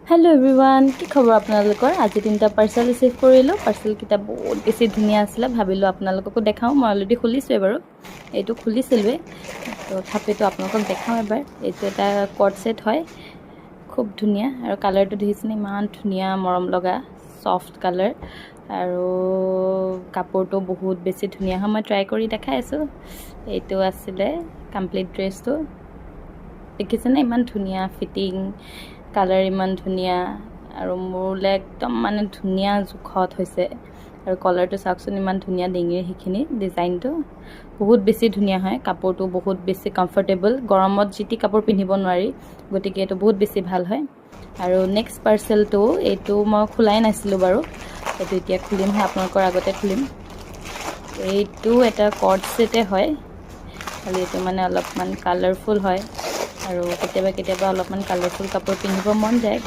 hello everyone কি খবৰ আপোনালোকৰ আজি তিনটা পাৰ্সেল ৰিসিভ কৰিলো পাৰ্সেল কিটা বহুত বেছি ধুনিয়া আছিল ভাবিলো আপোনালোককো দেখাও মই অলৰেডি খুলিছো বাৰু এইটো খুলিছিলৱে তো থাপেটো আপোনালোকক দেখাও এবাৰ এইটো এটা কট সেট হয় খুব ধুনিয়া আৰু কালাৰটো দেখিছেনে ইমান ধুনিয়া মৰম লগা সফট কালাৰ আৰু কাপোৰটো বহুত বেছি ধুনিয়া হয় মই ট্ৰাই কৰি দেখাই আছো এইটো আছিল কমপ্লিট ড্ৰেছটো দেখিছেনে ইমান ধুনিয়া ফিটিং কালাৰ ইমান ধুনিয়া আৰু মোৰলে একদম মানে ধুনিয়া জুখত হৈছে আৰু কলাৰটো চাকচোন ইমান ধুনিয়া ডিঙিৰ হিখিনি ডিজাইনটো বহুত বেছি ধুনিয়া হয় কাপোৰটো বহুত বেছি কমফৰ্টেবল গৰমত জিটি কাপোৰ পিন্ধিব নোৱাৰি গতিকে এটো বহুত বেছি ভাল হয় আৰু নেক্সট পাৰ্সেলটো এটো মই খুলাই নাছিলো বাৰু এটো এতিয়া খুলিম হে আপোনালোকৰ আগতে খুলিম এইটো এটা কৰ্ড সেটে হয় খালি এটো মানে অলপমান কালাৰফুল হয় আৰু কেতিয়াবা অলপমান কালাৰফুল কাপোৰ পিন্ধিব মন যায়